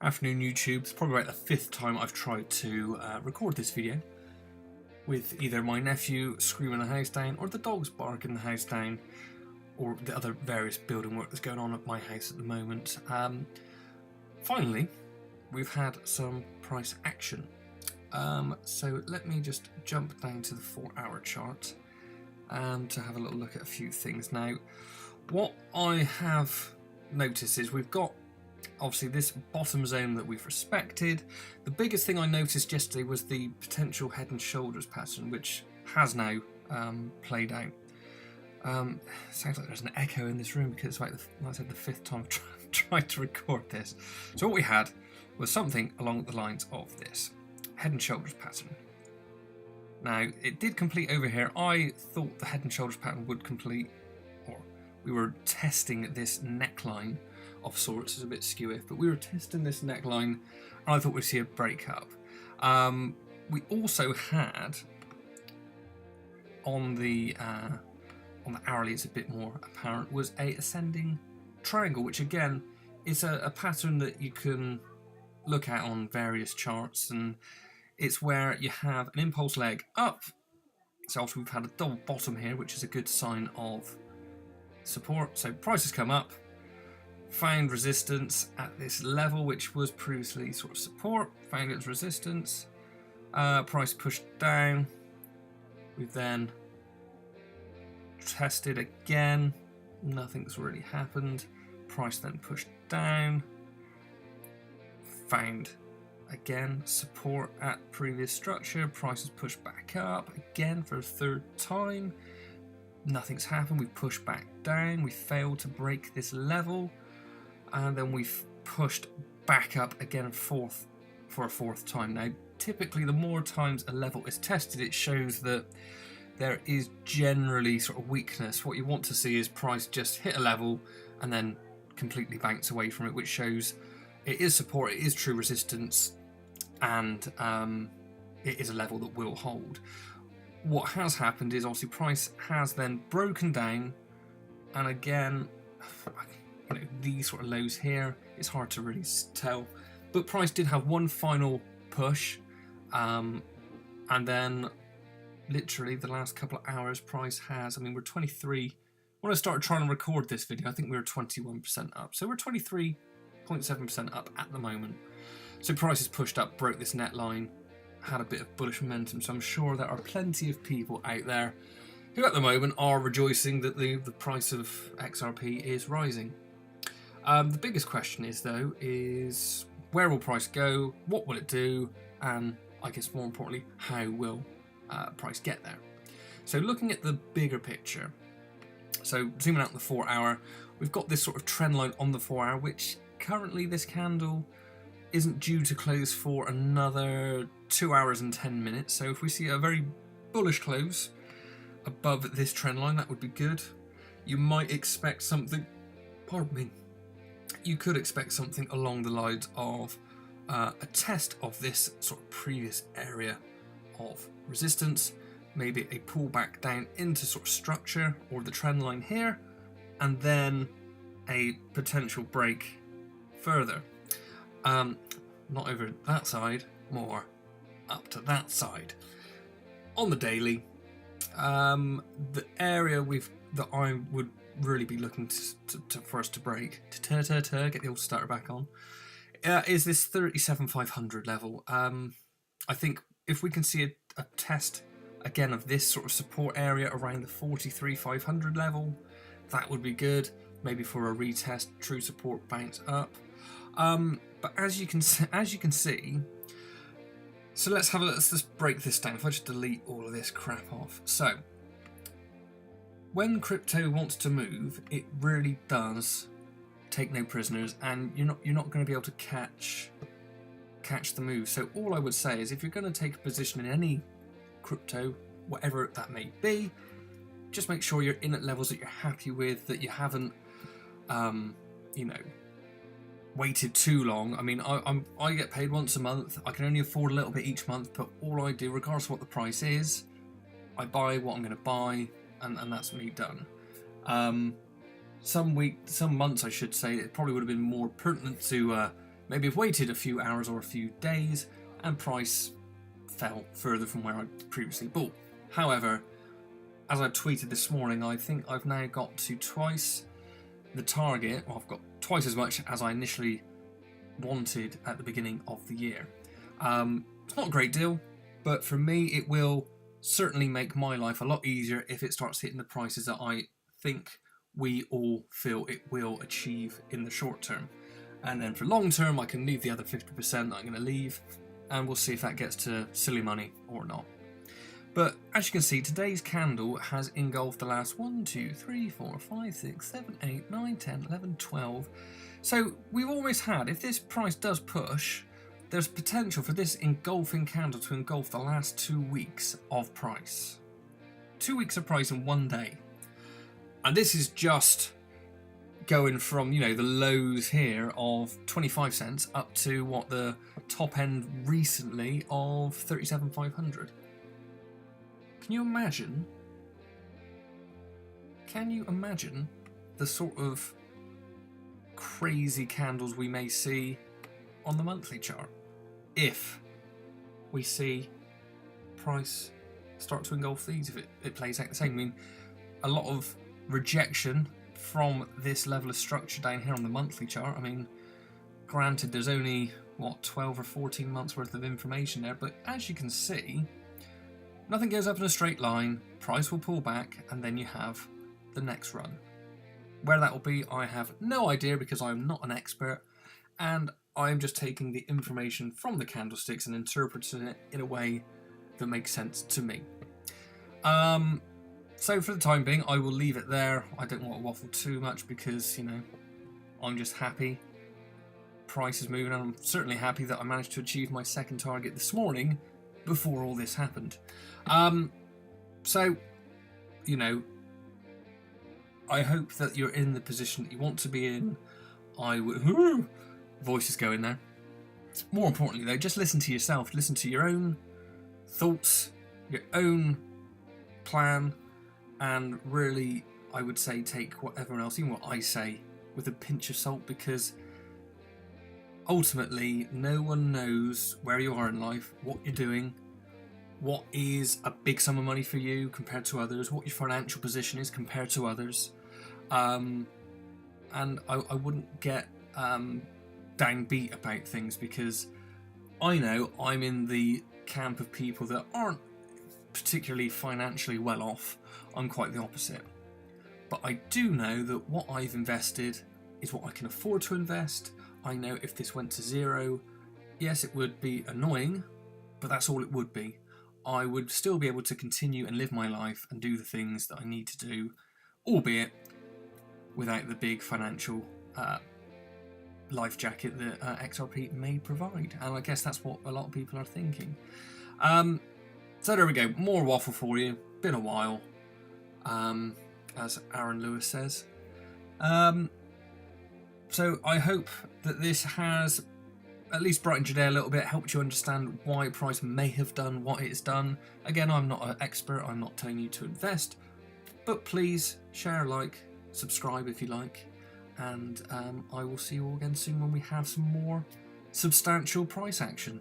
Afternoon YouTube. It's probably about the fifth time I've tried to record this video with either my nephew screaming the house down or the dogs barking the house down or the other various building work that's going on at my house at the moment. Finally, we've had some price action. So let me just jump down to the 4-hour chart and to have a little look at a few things. Now, what I have noticed is we've got obviously this bottom zone that we've respected. The biggest thing I noticed yesterday was the potential head and shoulders pattern, which has now played out. Sounds like there's an echo in this room because it's like, like I said, the fifth time I've tried to record this. So what we had was something along the lines of this head and shoulders pattern. Now, it did complete over here. I thought the head and shoulders pattern would complete, or we were testing this neckline of sorts. It's a bit skewy, but we were testing this neckline and I thought we'd see a break up. We also had on the hourly, it's a bit more apparent, was a ascending triangle, which again is a pattern that you can look at on various charts, and it's where you have an impulse leg up. So obviously we've had a double bottom here, which is a good sign of support. So prices come up, found resistance at this level, which was previously sort of support, found its resistance, price pushed down. We've then tested again, nothing's really happened. Price then pushed down, found again support at previous structure, price has pushed back up again for a third time. Nothing's happened. We pushed back down, we failed to break this level, and then we've pushed back up again for a fourth time. Now, typically the more times a level is tested, it shows that there is generally sort of weakness. What you want to see is price just hit a level and then completely bounce away from it, which shows it is support, it is true resistance, and it is a level that will hold. What has happened is obviously price has then broken down, and again, you know, these sort of lows here, it's hard to really tell, but price did have one final push, and then literally the last couple of hours price has, I mean, we're 23, when I started trying to record this video, I think we were 21% up, so we're 23.7% up at the moment. So price has pushed up, broke this net line, had a bit of bullish momentum, so I'm sure there are plenty of people out there who at the moment are rejoicing that the price of XRP is rising. The biggest question is though, is where will price go, what will it do, and I guess more importantly, how will price get there? So looking at the bigger picture, so zooming out the 4-hour, we've got this sort of trend line on the 4-hour, which currently this candle isn't due to close for another 2 hours and 10 minutes. So if we see a very bullish close above this trend line, that would be good. You might expect something, pardon me, you could expect something along the lines of a test of this sort of previous area of resistance, maybe a pullback down into sort of structure or the trend line here, and then a potential break further. Not over that side, more up to that side. On the daily, the area that I would really be looking for us to break, get the old starter back on, is this 37,500 level. I think if we can see a test again of this sort of support area around the 43,500 level, that would be good. Maybe for a retest, true support bounce up. But as you can see, so let's just break this down. If I just delete all of this crap off. So when crypto wants to move, it really does take no prisoners, and you're not going to be able to catch the move. So all I would say is if you're going to take a position in any crypto, whatever that may be, just make sure you're in at levels that you're happy with, that you haven't you know, waited too long. I mean, I get paid once a month. I can only afford a little bit each month, but all I do, regardless of what the price is, I buy what I'm going to buy, and that's me done. Some months, I should say, it probably would have been more pertinent to maybe have waited a few hours or a few days and price fell further from where I previously bought. However, as I tweeted this morning, I think I've now got to twice the target. Well, I've got twice as much as I initially wanted at the beginning of the year. It's not a great deal, but for me it will certainly make my life a lot easier if it starts hitting the prices that I think we all feel it will achieve in the short term. And then for long term, I can leave the other 50% that I'm going to leave, and we'll see if that gets to silly money or not. But as you can see, today's candle has engulfed the last 1, 2, 3, 4, 5, 6, 7, 8, 9, 10, 11, 12. So we've almost had, if this price does push, there's potential for this engulfing candle to engulf the last 2 weeks of price. 2 weeks of price in one day. And this is just going from, you know, the lows here of 25 cents up to what the top end recently of 37,500. Can you imagine? Can you imagine the sort of crazy candles we may see on the monthly chart if we see price start to engulf these, if it plays out the same? I mean, a lot of rejection from this level of structure down here on the monthly chart. I mean, granted, there's only, what, 12 or 14 months worth of information there, but as you can see, nothing goes up in a straight line, price will pull back, and then you have the next run. Where that will be, I have no idea, because I'm not an expert, and I'm just taking the information from the candlesticks and interpreting it in a way that makes sense to me. So for the time being, I will leave it there. I don't want to waffle too much because, you know, I'm just happy price is moving, and I'm certainly happy that I managed to achieve my second target this morning before all this happened. So, you know, I hope that you're in the position that you want to be in. I would... Voices going there. More importantly, though, just listen to yourself. Listen to your own thoughts, your own plan, and really, I would say, take what everyone else, even what I say, with a pinch of salt, because ultimately, no one knows where you are in life, what you're doing, what is a big sum of money for you compared to others, what your financial position is compared to others. And I wouldn't get downbeat about things, because I know I'm in the camp of people that aren't particularly financially well off. I'm quite the opposite. But I do know that what I've invested is what I can afford to invest. I know if this went to zero, yes, it would be annoying, but that's all it would be. I would still be able to continue and live my life and do the things that I need to do, albeit without the big financial life jacket that XRP may provide. And I guess that's what a lot of people are thinking. So there we go, more waffle for you. Been a while, as Aaron Lewis says. So I hope that this has at least brightened your day a little bit, helped you understand why price may have done what it's done. Again, I'm not an expert, I'm not telling you to invest, but please share, like, subscribe if you like, and I will see you all again soon when we have some more substantial price action.